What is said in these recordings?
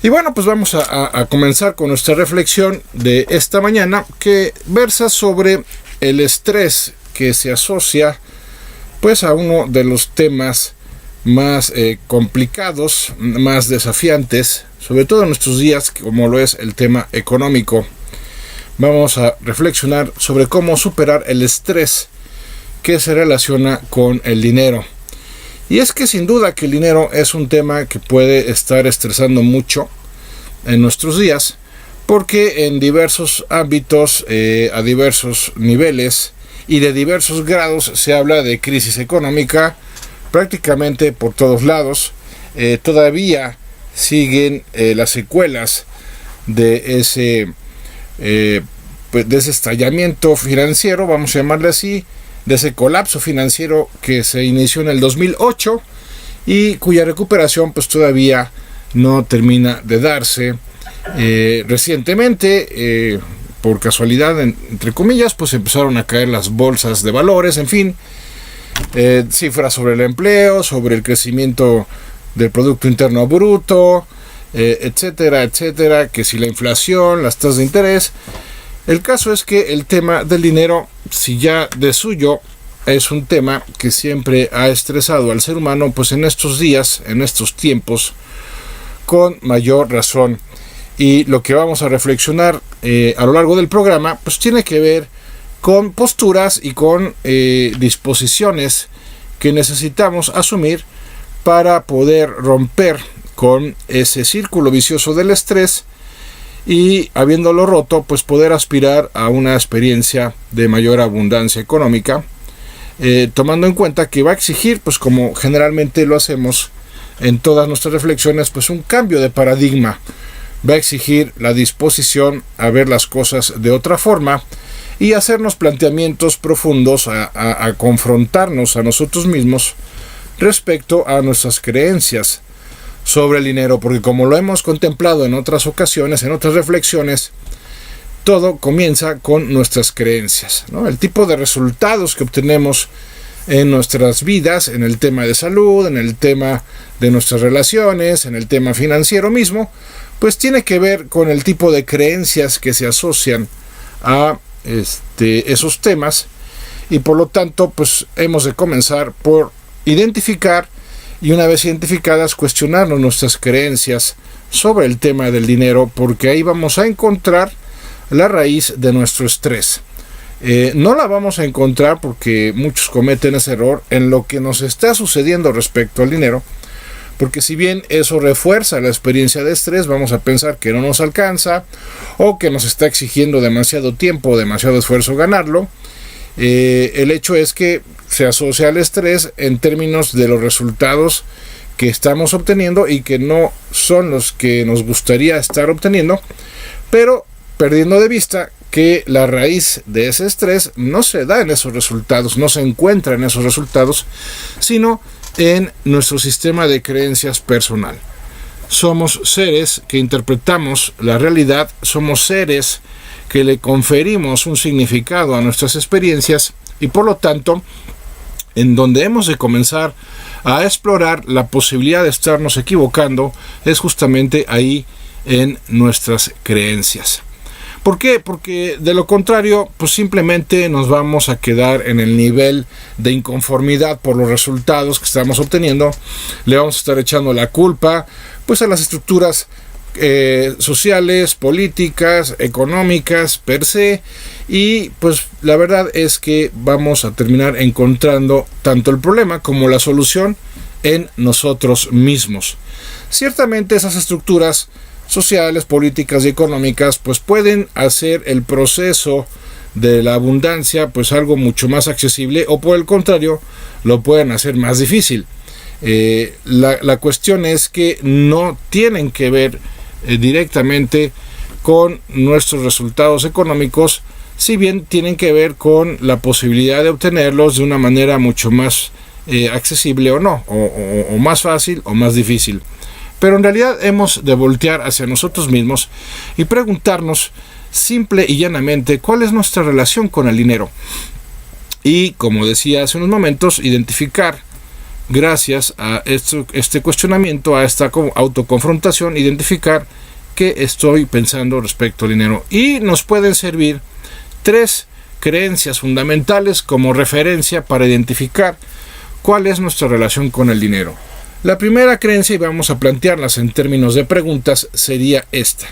Y bueno, pues vamos a comenzar con nuestra reflexión de esta mañana, que versa sobre el estrés que se asocia pues a uno de los temas más complicados, más desafiantes, sobre todo en nuestros días, como lo es el tema económico. Vamos a reflexionar sobre cómo superar el estrés que se relaciona con el dinero. Y es que sin duda que el dinero es un tema que puede estar estresando mucho en nuestros días, porque en diversos ámbitos, a diversos niveles y de diversos grados se habla de crisis económica prácticamente por todos lados. Todavía siguen las secuelas de ese estallamiento financiero, vamos a llamarle así, de ese colapso financiero que se inició en el 2008 y cuya recuperación pues todavía no termina de darse. Recientemente, por casualidad, entre comillas, pues empezaron a caer las bolsas de valores, en fin, cifras sobre el empleo, sobre el crecimiento del Producto Interno Bruto, etcétera, etcétera, que si la inflación, las tasas de interés. El caso es que el tema del dinero, si ya de suyo es un tema que siempre ha estresado al ser humano, pues en estos días, en estos tiempos, con mayor razón. Y lo que vamos a reflexionar a lo largo del programa, pues tiene que ver con posturas y con disposiciones que necesitamos asumir para poder romper con ese círculo vicioso del estrés y, habiéndolo roto, pues poder aspirar a una experiencia de mayor abundancia económica, tomando en cuenta que va a exigir, pues como generalmente lo hacemos en todas nuestras reflexiones, pues un cambio de paradigma. Va a exigir la disposición a ver las cosas de otra forma y hacernos planteamientos profundos, a confrontarnos a nosotros mismos respecto a nuestras creencias sobre el dinero, porque como lo hemos contemplado en otras ocasiones, en otras reflexiones, todo comienza con nuestras creencias, ¿no? El tipo de resultados que obtenemos en nuestras vidas, en el tema de salud, en el tema de nuestras relaciones, en el tema financiero mismo, pues tiene que ver con el tipo de creencias que se asocian a esos temas, y por lo tanto pues hemos de comenzar por identificar, y una vez identificadas, cuestionarnos nuestras creencias sobre el tema del dinero, porque ahí vamos a encontrar la raíz de nuestro estrés. No la vamos a encontrar, porque muchos cometen ese error, en lo que nos está sucediendo respecto al dinero, porque si bien eso refuerza la experiencia de estrés, vamos a pensar que no nos alcanza, o que nos está exigiendo demasiado tiempo o demasiado esfuerzo ganarlo. El hecho es que se asocia al estrés en términos de los resultados que estamos obteniendo y que no son los que nos gustaría estar obteniendo, pero perdiendo de vista que la raíz de ese estrés no se da en esos resultados, no se encuentra en esos resultados, sino en nuestro sistema de creencias personal. Somos seres que interpretamos la realidad, somos seres que le conferimos un significado a nuestras experiencias, y por lo tanto, en donde hemos de comenzar a explorar la posibilidad de estarnos equivocando es justamente ahí, en nuestras creencias. ¿Por qué? Porque de lo contrario, pues simplemente nos vamos a quedar en el nivel de inconformidad por los resultados que estamos obteniendo. Le vamos a estar echando la culpa pues a las estructuras sociales, políticas, económicas per se, y pues la verdad es que vamos a terminar encontrando tanto el problema como la solución en nosotros mismos. Ciertamente esas estructuras sociales, políticas y económicas pues pueden hacer el proceso de la abundancia pues algo mucho más accesible, o por el contrario lo pueden hacer más difícil. La cuestión es que no tienen que ver directamente con nuestros resultados económicos, si bien tienen que ver con la posibilidad de obtenerlos de una manera mucho más accesible o no, o más fácil o más difícil. Pero en realidad hemos de voltear hacia nosotros mismos y preguntarnos simple y llanamente cuál es nuestra relación con el dinero. Y como decía hace unos momentos, identificar gracias a este cuestionamiento, a esta autoconfrontación, identificar qué estoy pensando respecto al dinero. Y nos pueden servir 3 creencias fundamentales como referencia para identificar cuál es nuestra relación con el dinero. La primera creencia, y vamos a plantearlas en términos de preguntas, sería esta.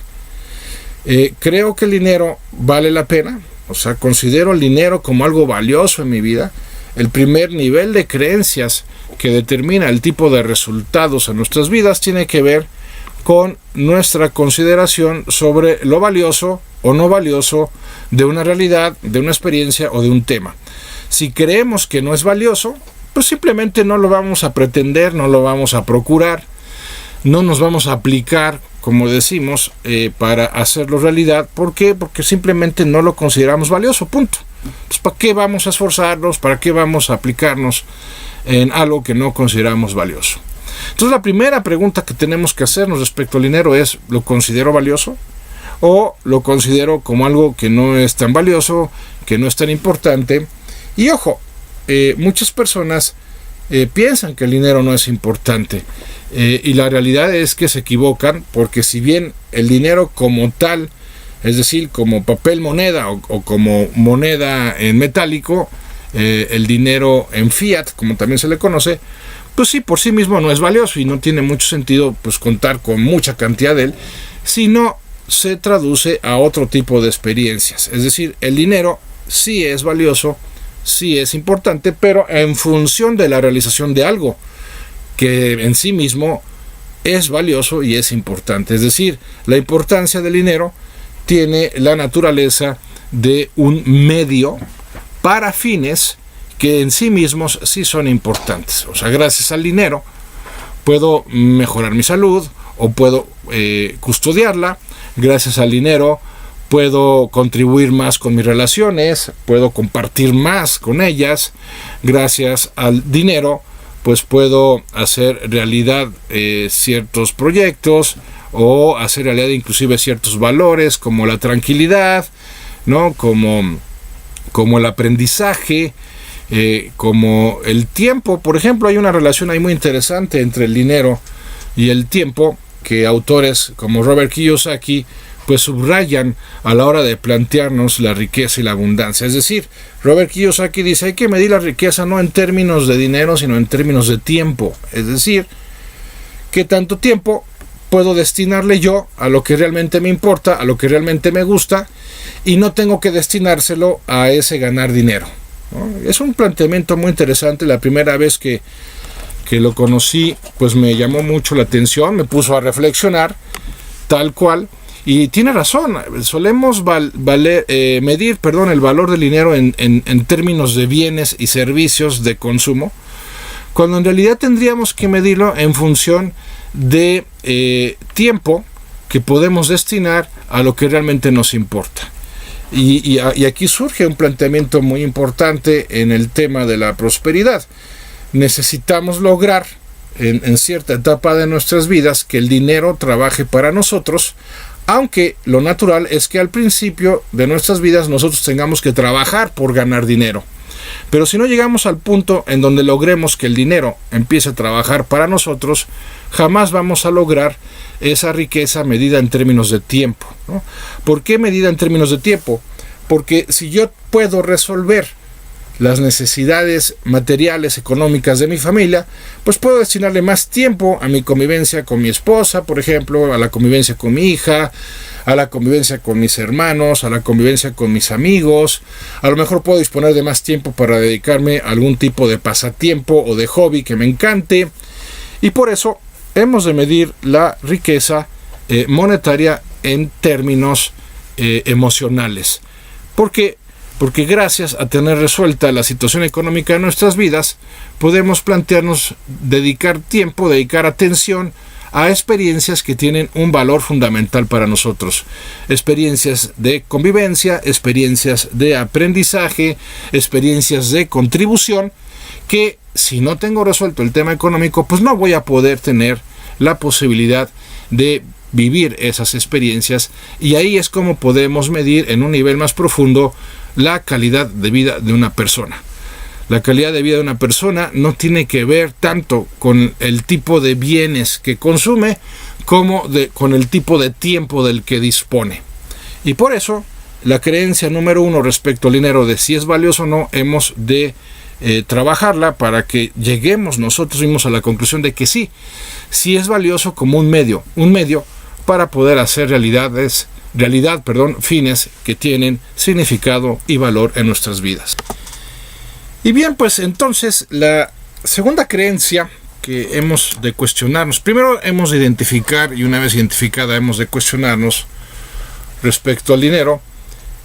¿Creo que el dinero vale la pena? O sea, ¿considero el dinero como algo valioso en mi vida? El primer nivel de creencias que determina el tipo de resultados en nuestras vidas tiene que ver con nuestra consideración sobre lo valioso o no valioso de una realidad, de una experiencia o de un tema. Si creemos que no es valioso, pues simplemente no lo vamos a pretender, no lo vamos a procurar, no nos vamos a aplicar, como decimos, para hacerlo realidad. ¿Por qué? Porque simplemente no lo consideramos valioso, punto. Pues, ¿para qué vamos a esforzarnos? ¿Para qué vamos a aplicarnos en algo que no consideramos valioso? Entonces, la primera pregunta que tenemos que hacernos respecto al dinero es: ¿lo considero valioso? ¿O lo considero como algo que no es tan valioso, que no es tan importante? Y ojo, muchas personas piensan que el dinero no es importante, y la realidad es que se equivocan, porque si bien el dinero como tal, es decir, como papel moneda o como moneda en metálico, el dinero en fiat, como también se le conoce, pues sí, por sí mismo no es valioso y no tiene mucho sentido pues contar con mucha cantidad de él, sino se traduce a otro tipo de experiencias. Es decir, el dinero sí es valioso, sí es importante, pero en función de la realización de algo que en sí mismo es valioso y es importante. Es decir, la importancia del dinero tiene la naturaleza de un medio para fines que en sí mismos sí son importantes. O sea, gracias al dinero puedo mejorar mi salud o puedo custodiarla. Gracias al dinero puedo contribuir más con mis relaciones, puedo compartir más con ellas. Gracias al dinero pues puedo hacer realidad ciertos proyectos, o hacer realidad inclusive ciertos valores como la tranquilidad, ¿no? Como el aprendizaje, como el tiempo. Por ejemplo, hay una relación ahí muy interesante entre el dinero y el tiempo, que autores como Robert Kiyosaki pues subrayan a la hora de plantearnos la riqueza y la abundancia. Es decir, Robert Kiyosaki dice: hay que medir la riqueza no en términos de dinero, sino en términos de tiempo. Es decir, ¿qué tanto tiempo puedo destinarle yo a lo que realmente me importa, a lo que realmente me gusta, y no tengo que destinárselo a ese ganar dinero, ¿no? Es un planteamiento muy interesante. La primera vez que lo conocí, pues me llamó mucho la atención, me puso a reflexionar, tal cual. Y tiene razón, solemos medir el valor del dinero en términos de bienes y servicios de consumo, cuando en realidad tendríamos que medirlo en función de tiempo que podemos destinar a lo que realmente nos importa. Y aquí surge un planteamiento muy importante en el tema de la prosperidad. Necesitamos lograr en cierta etapa de nuestras vidas que el dinero trabaje para nosotros, aunque lo natural es que al principio de nuestras vidas nosotros tengamos que trabajar por ganar dinero. Pero si no llegamos al punto en donde logremos que el dinero empiece a trabajar para nosotros, jamás vamos a lograr esa riqueza medida en términos de tiempo, ¿no? ¿Por qué medida en términos de tiempo? Porque si yo puedo resolver las necesidades materiales, económicas de mi familia, pues puedo destinarle más tiempo a mi convivencia con mi esposa, por ejemplo, a la convivencia con mi hija, a la convivencia con mis hermanos, a la convivencia con mis amigos. A lo mejor puedo disponer de más tiempo para dedicarme a algún tipo de pasatiempo o de hobby que me encante. Y por eso hemos de medir la riqueza monetaria en términos emocionales. Porque gracias a tener resuelta la situación económica de nuestras vidas, podemos plantearnos dedicar tiempo, dedicar atención a experiencias que tienen un valor fundamental para nosotros. Experiencias de convivencia, experiencias de aprendizaje, experiencias de contribución, que si no tengo resuelto el tema económico, pues no voy a poder tener la posibilidad de vivir esas experiencias, y ahí es como podemos medir en un nivel más profundo la calidad de vida de una persona. La calidad de vida de una persona no tiene que ver tanto con el tipo de bienes que consume como con el tipo de tiempo del que dispone. Y por eso, la creencia número 1 respecto al dinero de si es valioso o no, hemos de trabajarla para que lleguemos nosotros mismos a la conclusión de que sí es valioso como un medio para poder hacer fines que tienen significado y valor en nuestras vidas. Y bien, pues entonces la segunda creencia que hemos de cuestionarnos, primero hemos de identificar, y una vez identificada hemos de cuestionarnos respecto al dinero,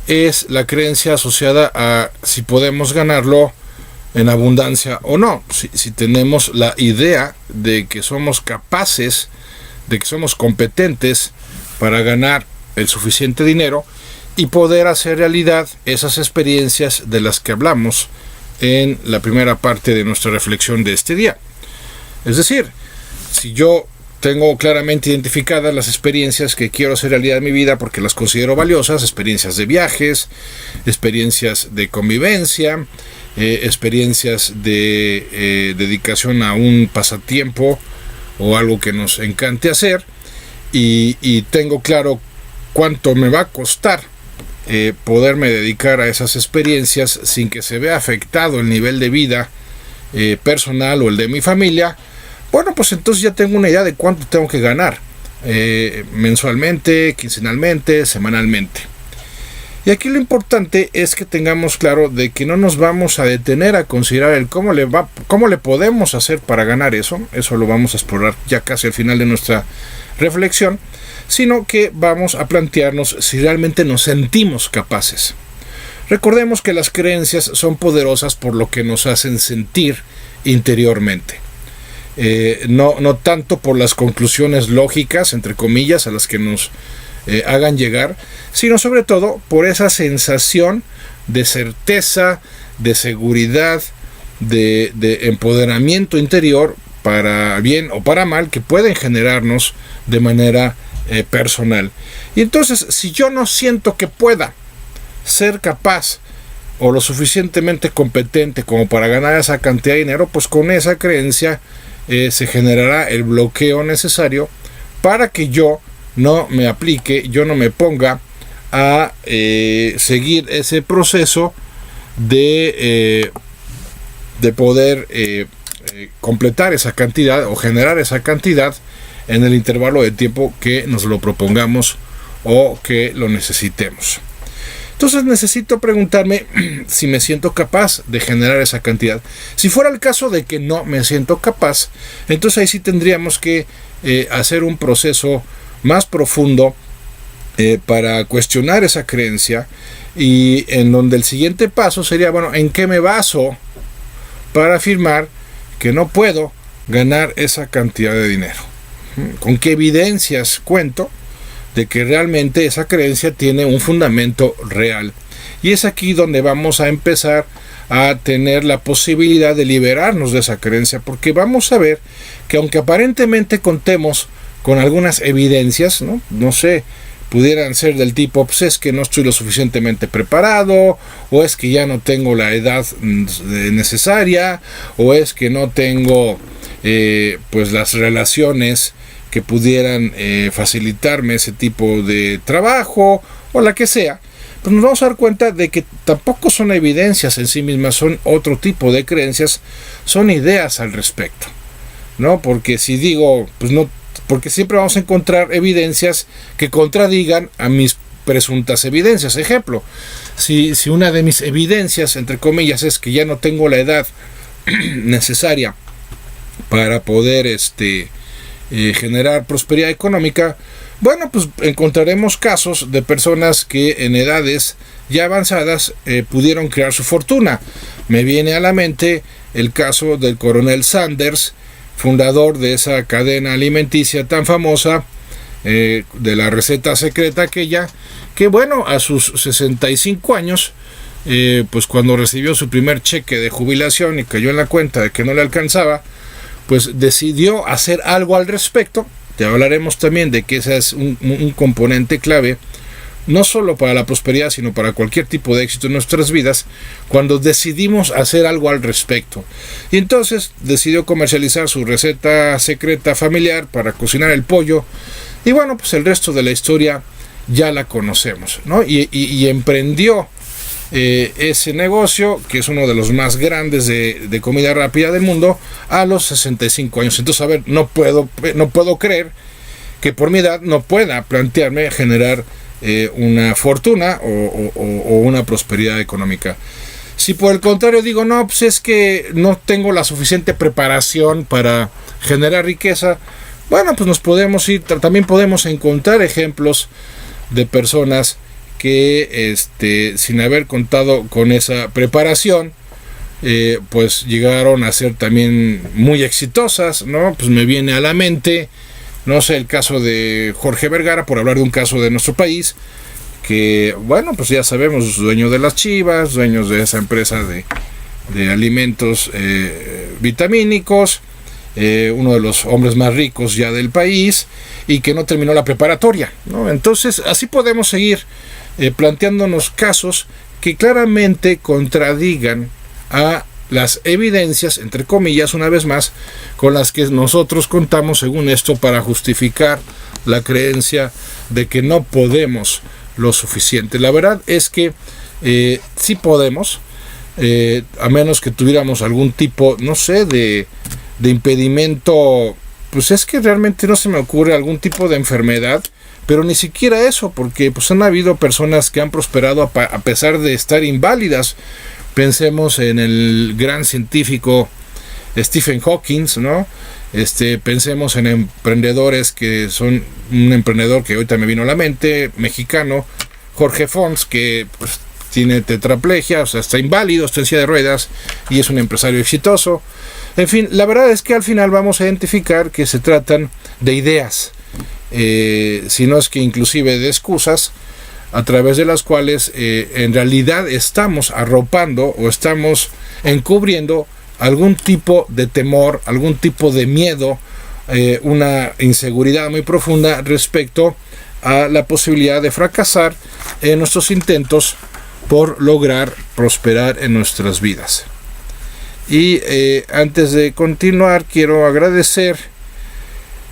es la creencia asociada a si podemos ganarlo en abundancia o no. Si tenemos la idea de que somos capaces, de que somos competentes para ganar el suficiente dinero y poder hacer realidad esas experiencias de las que hablamos en la primera parte de nuestra reflexión de este día. Es decir, si yo tengo claramente identificadas las experiencias que quiero hacer realidad en mi vida porque las considero valiosas, experiencias de viajes, experiencias de convivencia, experiencias de dedicación a un pasatiempo o algo que nos encante hacer, y tengo claro cuánto me va a costar poderme dedicar a esas experiencias sin que se vea afectado el nivel de vida personal o el de mi familia, bueno, pues entonces ya tengo una idea de cuánto tengo que ganar mensualmente, quincenalmente, semanalmente. Y aquí lo importante es que tengamos claro de que no nos vamos a detener a considerar el cómo le podemos hacer para ganar eso lo vamos a explorar ya casi al final de nuestra reflexión, sino que vamos a plantearnos si realmente nos sentimos capaces. Recordemos que las creencias son poderosas por lo que nos hacen sentir interiormente. No tanto por las conclusiones lógicas, entre comillas, a las que nos hagan llegar, sino sobre todo por esa sensación de certeza, de seguridad, de empoderamiento interior, para bien o para mal, que pueden generarnos de manera personal. Y entonces, si yo no siento que pueda ser capaz o lo suficientemente competente como para ganar esa cantidad de dinero, pues con esa creencia se generará el bloqueo necesario para que yo no me aplique, yo no me ponga a seguir ese proceso de poder completar esa cantidad o generar esa cantidad en el intervalo de tiempo que nos lo propongamos o que lo necesitemos. Entonces necesito preguntarme si me siento capaz de generar esa cantidad. Si fuera el caso de que no me siento capaz, entonces ahí sí tendríamos que hacer un proceso más profundo para cuestionar esa creencia, y en donde el siguiente paso sería, bueno, ¿en qué me baso para afirmar que no puedo ganar esa cantidad de dinero? ¿Con qué evidencias cuento de que realmente esa creencia tiene un fundamento real? Y es aquí donde vamos a empezar a tener la posibilidad de liberarnos de esa creencia, porque vamos a ver que aunque aparentemente contemos con algunas evidencias, no sé, pudieran ser del tipo, pues es que no estoy lo suficientemente preparado, o es que ya no tengo la edad necesaria, o es que no tengo pues las relaciones que pudieran facilitarme ese tipo de trabajo, o la que sea, pues nos vamos a dar cuenta de que tampoco son evidencias en sí mismas, son otro tipo de creencias, son ideas al respecto, ¿no? Porque si digo, pues no, porque siempre vamos a encontrar evidencias que contradigan a mis presuntas evidencias. Ejemplo, si una de mis evidencias, entre comillas, es que ya no tengo la edad necesaria para poder generar prosperidad económica, bueno, pues encontraremos casos de personas que en edades ya avanzadas pudieron crear su fortuna. Me viene a la mente el caso del coronel Sanders, fundador de esa cadena alimenticia tan famosa, de la receta secreta aquella, que bueno, a sus 65 años, pues cuando recibió su primer cheque de jubilación y cayó en la cuenta de que no le alcanzaba, pues decidió hacer algo al respecto. Te hablaremos también de que ese es un componente clave no solo para la prosperidad, sino para cualquier tipo de éxito en nuestras vidas, cuando decidimos hacer algo al respecto. Y entonces decidió comercializar su receta secreta familiar para cocinar el pollo, y bueno, pues el resto de la historia ya la conocemos, ¿no? Y emprendió ese negocio, que es uno de los más grandes de comida rápida del mundo, a los 65 años. Entonces, a ver, no puedo creer que por mi edad no pueda plantearme generar una fortuna o una prosperidad económica. Si por el contrario digo, no, pues es que no tengo la suficiente preparación para generar riqueza, bueno, pues también podemos encontrar ejemplos de personas que sin haber contado con esa preparación, pues llegaron a ser también muy exitosas, ¿no? Pues me viene a la mente, no sé, el caso de Jorge Vergara, por hablar de un caso de nuestro país, que, bueno, pues ya sabemos, dueño de las Chivas, dueños de esa empresa de alimentos vitamínicos, uno de los hombres más ricos ya del país, y que no terminó la preparatoria, ¿no? Entonces, así podemos seguir planteándonos casos que claramente contradigan a las evidencias, entre comillas, una vez más, con las que nosotros contamos, según esto, para justificar la creencia de que no podemos lo suficiente. La verdad es que sí podemos, a menos que tuviéramos algún tipo, no sé, de impedimento. Pues es que realmente no se me ocurre algún tipo de enfermedad, pero ni siquiera eso, porque pues han habido personas que han prosperado a pesar de estar inválidas. Pensemos en el gran científico Stephen Hawking, ¿no? Pensemos en emprendedores que son un emprendedor que ahorita me vino a la mente, mexicano, Jorge Fons, que pues tiene tetraplegia, o sea, está inválido, está en silla de ruedas y es un empresario exitoso. En fin, la verdad es que al final vamos a identificar que se tratan de ideas, si no es que inclusive de excusas, a través de las cuales en realidad estamos arropando o estamos encubriendo algún tipo de temor, algún tipo de miedo, una inseguridad muy profunda respecto a la posibilidad de fracasar en nuestros intentos por lograr prosperar en nuestras vidas. Y antes de continuar, quiero agradecer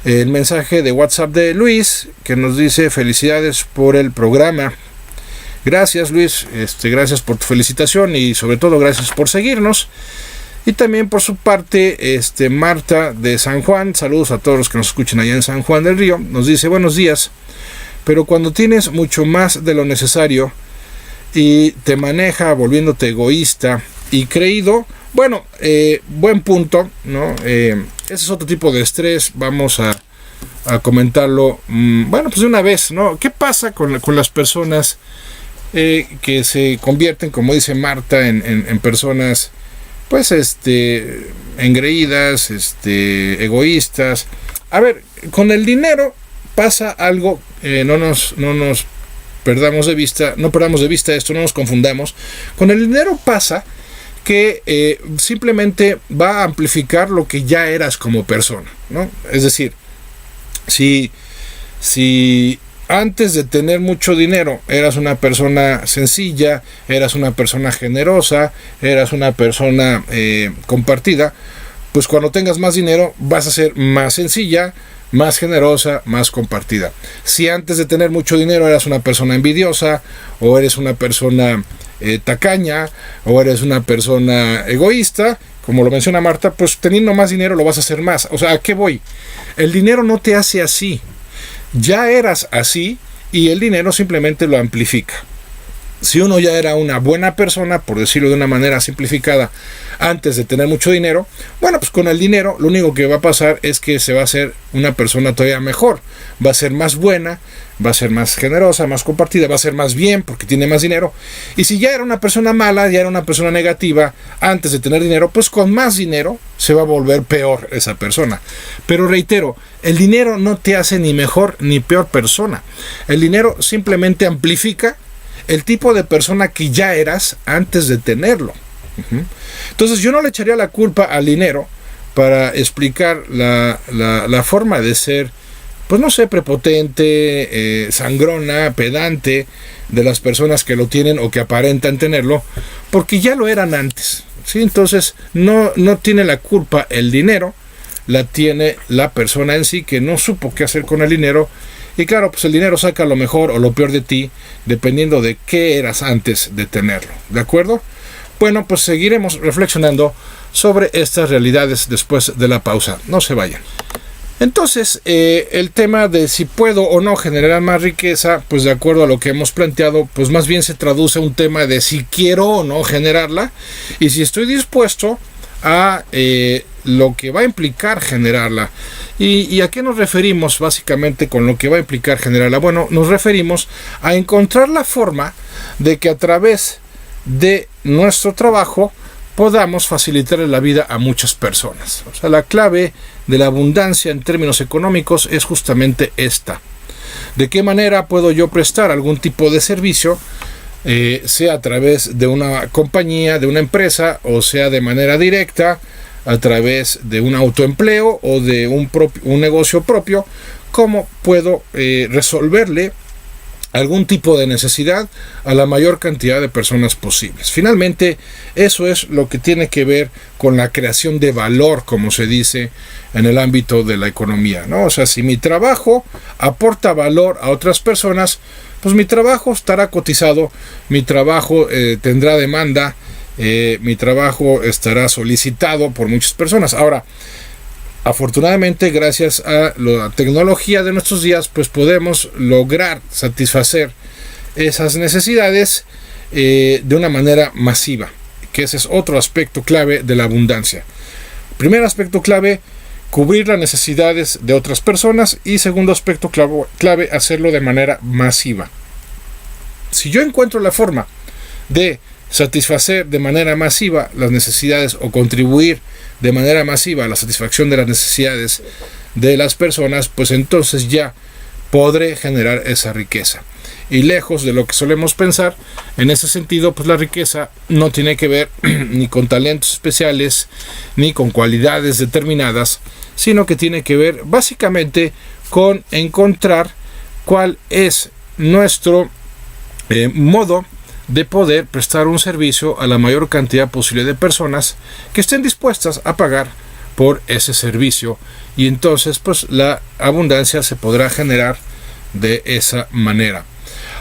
el mensaje de WhatsApp de Luis, que nos dice: felicidades por el programa. Gracias, Luis, gracias por tu felicitación y sobre todo gracias por seguirnos. Y también por su parte, Marta de San Juan, saludos a todos los que nos escuchan allá en San Juan del Río, nos dice: buenos días, pero cuando tienes mucho más de lo necesario y te maneja volviéndote egoísta y creído, bueno, buen punto, ¿no? Ese es otro tipo de estrés, vamos a comentarlo, bueno, pues de una vez, ¿no? ¿Qué pasa con las personas que se convierten, como dice Marta, en personas, pues, engreídas, egoístas? A ver, con el dinero pasa algo, no nos perdamos de vista, no perdamos de vista esto, no nos confundamos. Con el dinero pasa que simplemente va a amplificar lo que ya eras como persona, ¿no? Es decir, si antes de tener mucho dinero eras una persona sencilla, eras una persona generosa, eras una persona compartida, pues cuando tengas más dinero vas a ser más sencilla, más generosa, más compartida. Si antes de tener mucho dinero eras una persona envidiosa, o eres una persona tacaña, o eres una persona egoísta, como lo menciona Marta, pues teniendo más dinero lo vas a hacer más. O sea, ¿a qué voy? El dinero no te hace así. Ya eras así y el dinero simplemente lo amplifica. Si uno ya era una buena persona, por decirlo de una manera simplificada, antes de tener mucho dinero, bueno, pues con el dinero lo único que va a pasar es que se va a hacer una persona todavía mejor. Va a ser más buena, va a ser más generosa, más compartida, va a ser más bien porque tiene más dinero. Y si ya era una persona mala, ya era una persona negativa antes de tener dinero, pues con más dinero se va a volver peor esa persona. Pero reitero, el dinero no te hace ni mejor ni peor persona. El dinero simplemente amplifica el tipo de persona que ya eras antes de tenerlo. Entonces yo no le echaría la culpa al dinero para explicar la forma de ser pues no sé, prepotente, sangrona, pedante de las personas que lo tienen o que aparentan tenerlo, porque ya lo eran antes, ¿sí? Entonces no tiene la culpa el dinero, la tiene la persona en sí que no supo qué hacer con el dinero. Y claro, pues el dinero saca lo mejor o lo peor de ti, dependiendo de qué eras antes de tenerlo, ¿de acuerdo? Bueno, pues seguiremos reflexionando sobre estas realidades después de la pausa. No se vayan. Entonces, el tema de si puedo o no generar más riqueza, pues de acuerdo a lo que hemos planteado, pues más bien se traduce a un tema de si quiero o no generarla y si estoy dispuesto a lo que va a implicar generarla. ¿Y a qué nos referimos básicamente con lo que va a implicar generarla? Bueno, nos referimos a encontrar la forma de que a través de nuestro trabajo podamos facilitarle la vida a muchas personas. O sea, la clave de la abundancia en términos económicos es justamente esta. ¿De qué manera puedo yo prestar algún tipo de servicio? Sea a través de una compañía, de una empresa, o sea de manera directa, a través de un autoempleo o de un negocio propio. ¿Cómo puedo resolverle algún tipo de necesidad a la mayor cantidad de personas posibles? Finalmente, eso es lo que tiene que ver con la creación de valor, como se dice en el ámbito de la economía, ¿no? O sea, si mi trabajo aporta valor a otras personas, pues mi trabajo estará cotizado, mi trabajo tendrá demanda, mi trabajo estará solicitado por muchas personas. Ahora, afortunadamente, gracias a la tecnología de nuestros días, pues podemos lograr satisfacer esas necesidades de una manera masiva, que ese es otro aspecto clave de la abundancia. Primer aspecto clave, cubrir las necesidades de otras personas, y segundo aspecto clave, hacerlo de manera masiva. Si yo encuentro la forma de satisfacer de manera masiva las necesidades o contribuir de manera masiva a la satisfacción de las necesidades de las personas, pues entonces ya podré generar esa riqueza. Y lejos de lo que solemos pensar, en ese sentido, pues la riqueza no tiene que ver ni con talentos especiales, ni con cualidades determinadas, sino que tiene que ver básicamente con encontrar cuál es nuestro modo de poder prestar un servicio a la mayor cantidad posible de personas que estén dispuestas a pagar por ese servicio, y entonces pues la abundancia se podrá generar de esa manera.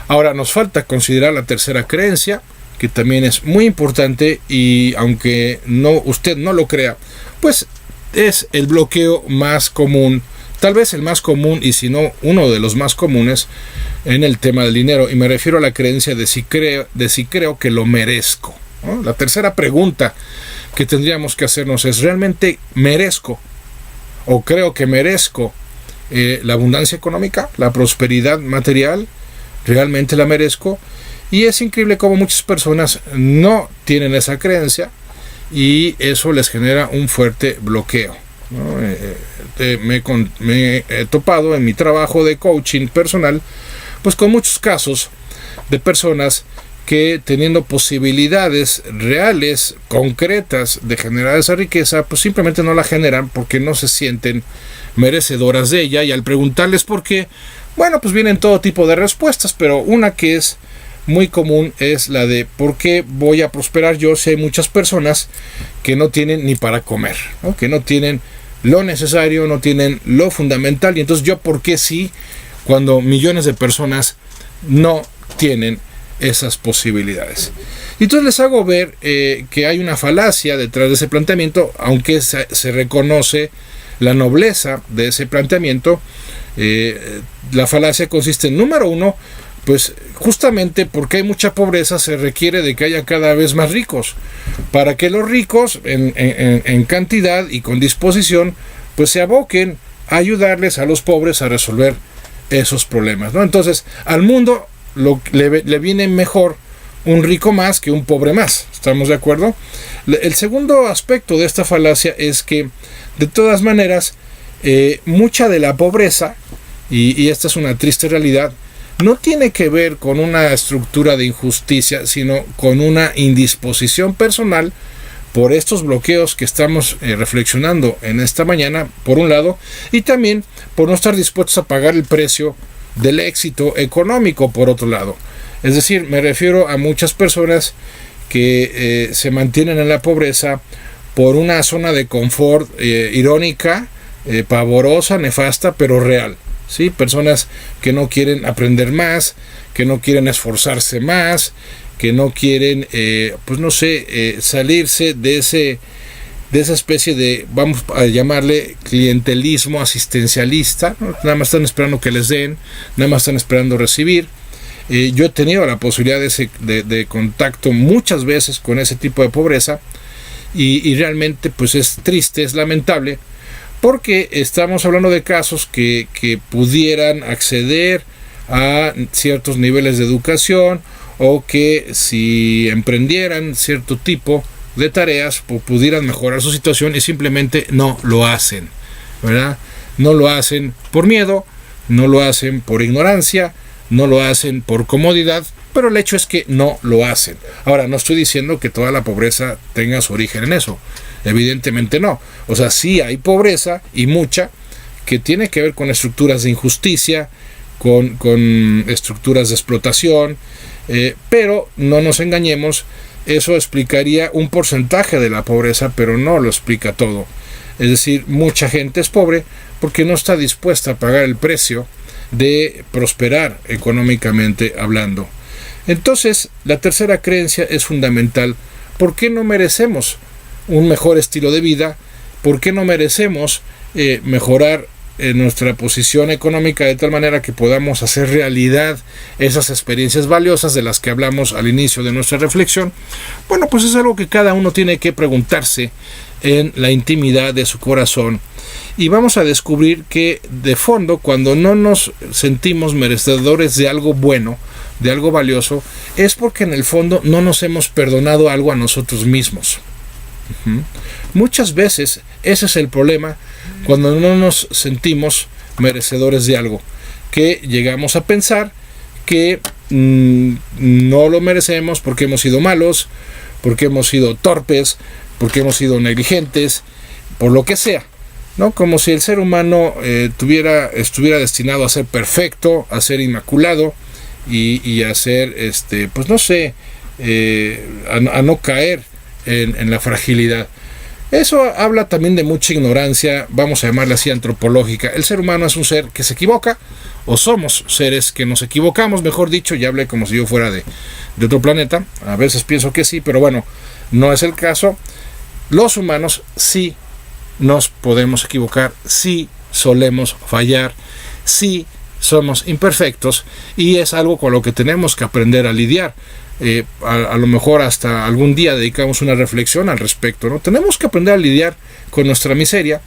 Ahora nos falta considerar la tercera creencia, que también es muy importante, y aunque usted no lo crea, pues es el bloqueo más común, tal vez el más común, y si no uno de los más comunes en el tema del dinero, y me refiero a la creencia de si creo que lo merezco, ¿no? La tercera pregunta que tendríamos que hacernos es: ¿realmente merezco o creo que merezco la abundancia económica, la prosperidad material? ¿Realmente la merezco? Y es increíble cómo muchas personas no tienen esa creencia, y eso les genera un fuerte bloqueo, ¿no? Me he topado en mi trabajo de coaching personal pues con muchos casos de personas que, teniendo posibilidades reales, concretas de generar esa riqueza, pues simplemente no la generan porque no se sienten merecedoras de ella. Y al preguntarles por qué, bueno, pues vienen todo tipo de respuestas, pero una que es muy común es la de: ¿por qué voy a prosperar yo si hay muchas personas que no tienen ni para comer, ¿no? Que no tienen lo necesario, no tienen lo fundamental, y entonces yo por qué sí, cuando millones de personas no tienen esas posibilidades? Y entonces les hago ver que hay una falacia detrás de ese planteamiento, aunque se reconoce la nobleza de ese planteamiento. La falacia consiste en, número uno, pues justamente porque hay mucha pobreza se requiere de que haya cada vez más ricos, para que los ricos en cantidad y con disposición pues se aboquen a ayudarles a los pobres a resolver esos problemas, ¿no? Entonces al mundo le viene mejor un rico más que un pobre más. ¿Estamos de acuerdo? El segundo aspecto de esta falacia es que, de todas maneras, mucha de la pobreza, y esta es una triste realidad, no tiene que ver con una estructura de injusticia, sino con una indisposición personal por estos bloqueos que estamos reflexionando en esta mañana, por un lado, y también por no estar dispuestos a pagar el precio del éxito económico, por otro lado. Es decir, me refiero a muchas personas que se mantienen en la pobreza por una zona de confort irónica, pavorosa, nefasta, pero real. ¿Sí? Personas que no quieren aprender más, que no quieren esforzarse más, que no quieren, salirse de esa especie de, vamos a llamarle, clientelismo asistencialista, ¿no? Nada más están esperando que les den, nada más están esperando recibir. Yo he tenido la posibilidad de contacto muchas veces con ese tipo de pobreza y realmente pues es triste, es lamentable, porque estamos hablando de casos que pudieran acceder a ciertos niveles de educación o que si emprendieran cierto tipo de tareas pudieran mejorar su situación y simplemente no lo hacen, ¿verdad? No lo hacen por miedo, no lo hacen por ignorancia, no lo hacen por comodidad, pero el hecho es que no lo hacen. Ahora, no estoy diciendo que toda la pobreza tenga su origen en eso, evidentemente no. O sea, sí hay pobreza y mucha que tiene que ver con estructuras de injusticia, con estructuras de explotación, pero no nos engañemos, eso explicaría un porcentaje de la pobreza, pero no lo explica todo. Es decir, mucha gente es pobre porque no está dispuesta a pagar el precio de prosperar económicamente hablando. Entonces, la tercera creencia es fundamental. ¿Por qué no merecemos un mejor estilo de vida? ¿Por qué no merecemos mejorar nuestra posición económica de tal manera que podamos hacer realidad esas experiencias valiosas de las que hablamos al inicio de nuestra reflexión? Bueno, pues es algo que cada uno tiene que preguntarse en la intimidad de su corazón, y vamos a descubrir que de fondo, cuando no nos sentimos merecedores de algo bueno, de algo valioso, es porque en el fondo no nos hemos perdonado algo a nosotros mismos. Muchas veces ese es el problema, cuando no nos sentimos merecedores de algo, que llegamos a pensar que no lo merecemos porque hemos sido malos, porque hemos sido torpes, porque hemos sido negligentes, por lo que sea, ¿no? Como si el ser humano estuviera destinado a ser perfecto, a ser inmaculado y a ser, a no caer en la fragilidad. Eso habla también de mucha ignorancia, vamos a llamarla así, antropológica. El ser humano es un ser que se equivoca, o somos seres que nos equivocamos, mejor dicho. Ya hablé como si yo fuera de otro planeta, a veces pienso que sí, pero bueno, no es el caso. Los humanos sí nos podemos equivocar, sí solemos fallar, sí somos imperfectos, y es algo con lo que tenemos que aprender a lidiar. A lo mejor hasta algún día dedicamos una reflexión al respecto, ¿no? Tenemos que aprender a lidiar con nuestra miseria,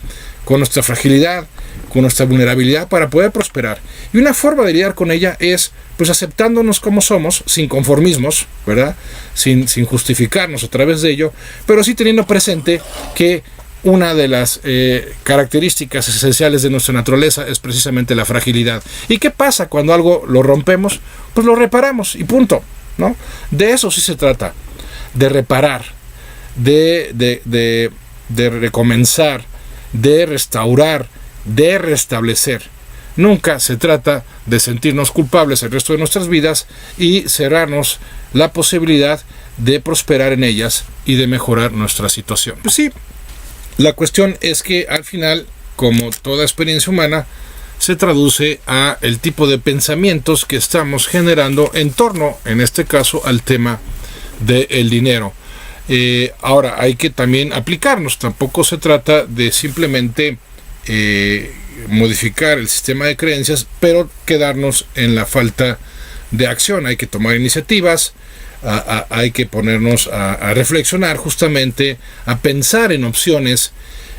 con nuestra fragilidad, con nuestra vulnerabilidad para poder prosperar. Y una forma de lidiar con ella es pues aceptándonos como somos, sin conformismos, ¿verdad? Sin justificarnos a través de ello, pero sí teniendo presente que una de las características esenciales de nuestra naturaleza es precisamente la fragilidad. ¿Y qué pasa cuando algo lo rompemos? Pues lo reparamos y punto, ¿no? De eso sí se trata, de reparar, de recomenzar, de restaurar, de restablecer. Nunca se trata de sentirnos culpables el resto de nuestras vidas y cerrarnos la posibilidad de prosperar en ellas y de mejorar nuestra situación. Pues sí, la cuestión es que al final, como toda experiencia humana, se traduce a el tipo de pensamientos que estamos generando en torno, en este caso, al tema del dinero. Ahora, hay que también aplicarnos. Tampoco se trata de simplemente modificar el sistema de creencias, pero quedarnos en la falta de acción. Hay que tomar iniciativas, hay que ponernos a reflexionar justamente, a pensar en opciones.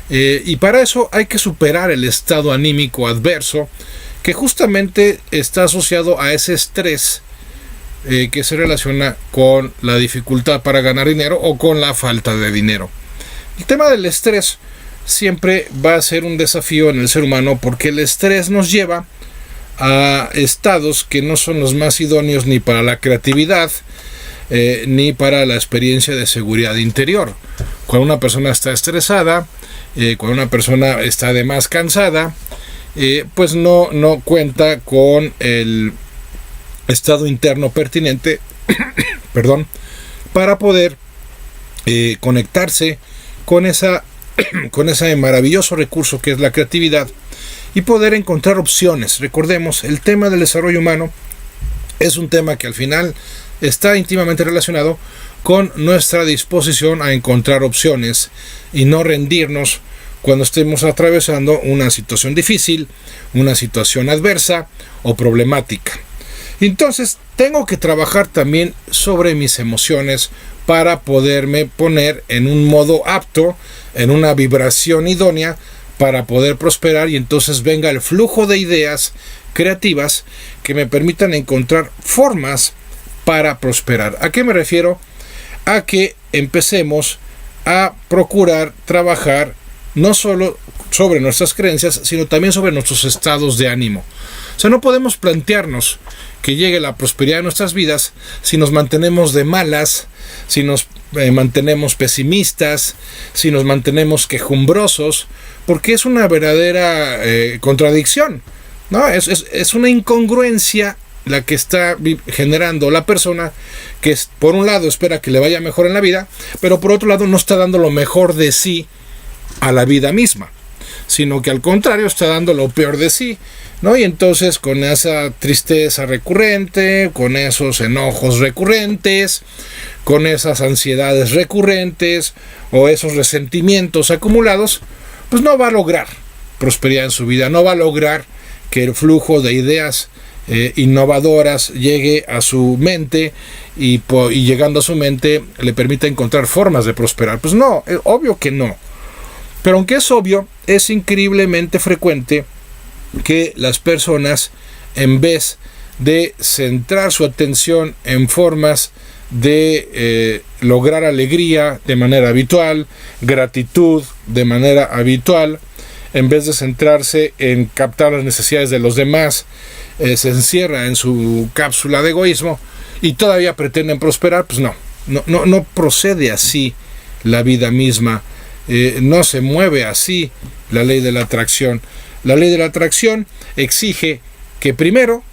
Y para eso hay que superar el estado anímico adverso que justamente está asociado a ese estrés que se relaciona con la dificultad para ganar dinero o con la falta de dinero. El tema del estrés siempre va a ser un desafío en el ser humano, porque el estrés nos lleva a estados que no son los más idóneos ni para la creatividad, ni para la experiencia de seguridad interior. Cuando una persona está estresada, cuando una persona está de más cansada, pues no cuenta con el estado interno pertinente perdón, para poder conectarse con ese maravilloso recurso que es la creatividad y poder encontrar opciones. Recordemos, el tema del desarrollo humano es un tema que al final está íntimamente relacionado con nuestra disposición a encontrar opciones y no rendirnos cuando estemos atravesando una situación difícil, una situación adversa o problemática. Entonces, tengo que trabajar también sobre mis emociones para poderme poner en un modo apto, en una vibración idónea para poder prosperar, y entonces venga el flujo de ideas creativas que me permitan encontrar formas para prosperar. ¿A qué me refiero? A que empecemos a procurar trabajar no solo sobre nuestras creencias, sino también sobre nuestros estados de ánimo. O sea, no podemos plantearnos que llegue la prosperidad en nuestras vidas si nos mantenemos de malas, si nos mantenemos pesimistas, si nos mantenemos quejumbrosos, porque es una verdadera contradicción, ¿no? Es una incongruencia la que está generando la persona, que por un lado espera que le vaya mejor en la vida, pero por otro lado no está dando lo mejor de sí a la vida misma, sino que al contrario está dando lo peor de sí, ¿no? Y entonces con esa tristeza recurrente, con esos enojos recurrentes, con esas ansiedades recurrentes o esos resentimientos acumulados, pues no va a lograr prosperidad en su vida, no va a lograr que el flujo de ideas innovadoras llegue a su mente y llegando a su mente le permita encontrar formas de prosperar. Pues no, obvio que no. Pero aunque es obvio, es increíblemente frecuente que las personas, en vez de centrar su atención en formas de lograr alegría de manera habitual, gratitud de manera habitual, en vez de centrarse en captar las necesidades de los demás, se encierra en su cápsula de egoísmo y todavía pretenden prosperar. Pues no procede así la vida misma. No se mueve así la ley de la atracción. La ley de la atracción exige que primero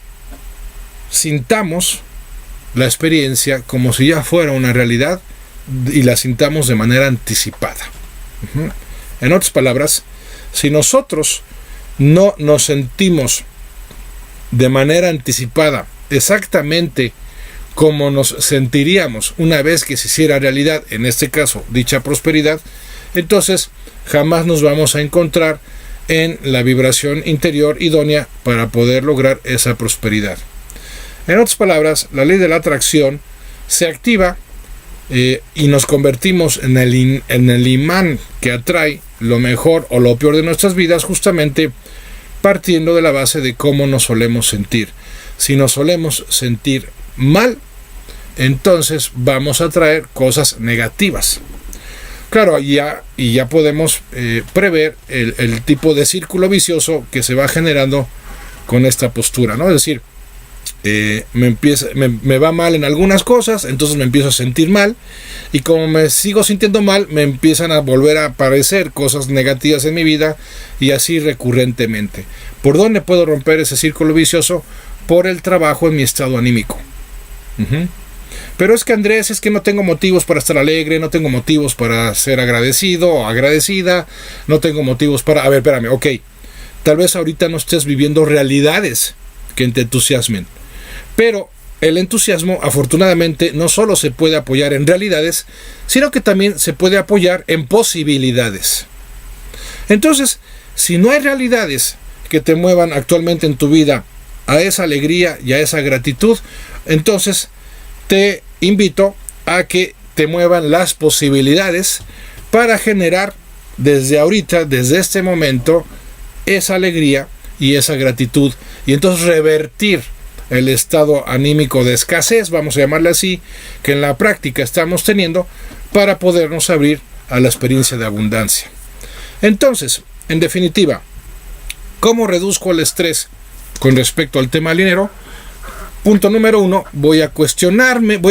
sintamos la experiencia como si ya fuera una realidad y la sintamos de manera anticipada. En otras palabras, si nosotros no nos sentimos de manera anticipada exactamente como nos sentiríamos una vez que se hiciera realidad, en este caso dicha prosperidad, entonces jamás nos vamos a encontrar en la vibración interior idónea para poder lograr esa prosperidad. En otras palabras, la ley de la atracción se activa y nos convertimos en el imán que atrae lo mejor o lo peor de nuestras vidas, justamente partiendo de la base de cómo nos solemos sentir. Si nos solemos sentir mal, entonces vamos a traer cosas negativas. Claro, y ya podemos prever el tipo de círculo vicioso que se va generando con esta postura, ¿no? Es decir, me va mal en algunas cosas, entonces me empiezo a sentir mal, y como me sigo sintiendo mal, me empiezan a volver a aparecer cosas negativas en mi vida, y así recurrentemente. ¿Por dónde puedo romper ese círculo vicioso? Por el trabajo en mi estado anímico. Pero es que, Andrés, es que no tengo motivos para estar alegre, no tengo motivos para ser agradecido o agradecida, no tengo motivos para... A ver, espérame, ok. Tal vez ahorita no estés viviendo realidades que te entusiasmen, pero el entusiasmo, afortunadamente, no solo se puede apoyar en realidades, sino que también se puede apoyar en posibilidades. Entonces, si no hay realidades que te muevan actualmente en tu vida a esa alegría y a esa gratitud, entonces te invito a que te muevan las posibilidades para generar desde ahorita, desde este momento, esa alegría y esa gratitud, y entonces revertir el estado anímico de escasez, vamos a llamarle así, que en la práctica estamos teniendo, para podernos abrir a la experiencia de abundancia. Entonces, en definitiva, ¿cómo reduzco el estrés con respecto al tema del dinero? Punto número 1, voy a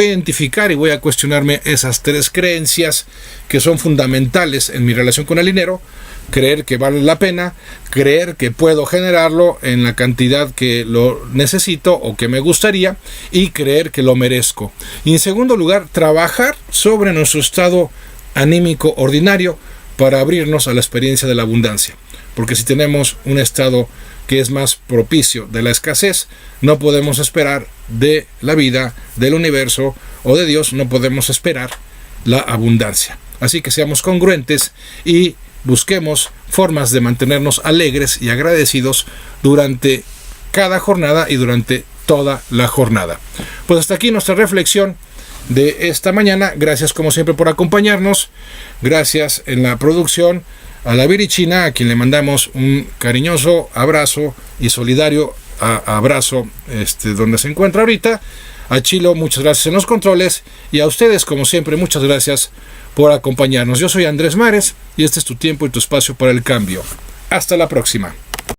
identificar y voy a cuestionarme esas 3 creencias que son fundamentales en mi relación con el dinero. Creer que vale la pena, creer que puedo generarlo en la cantidad que lo necesito o que me gustaría, y creer que lo merezco. Y en segundo lugar, trabajar sobre nuestro estado anímico ordinario para abrirnos a la experiencia de la abundancia. Porque si tenemos un estado que es más propicio de la escasez, no podemos esperar de la vida, del universo o de Dios, no podemos esperar la abundancia. Así que seamos congruentes y busquemos formas de mantenernos alegres y agradecidos durante cada jornada y durante toda la jornada. Pues hasta aquí nuestra reflexión de esta mañana. Gracias como siempre por acompañarnos. Gracias en la producción a la Virichina, a quien le mandamos un cariñoso abrazo y solidario abrazo donde se encuentra ahorita. A Chilo, muchas gracias en los controles, y a ustedes como siempre muchas gracias por acompañarnos. Yo soy Andrés Mares y este es tu tiempo y tu espacio para el cambio. Hasta la próxima.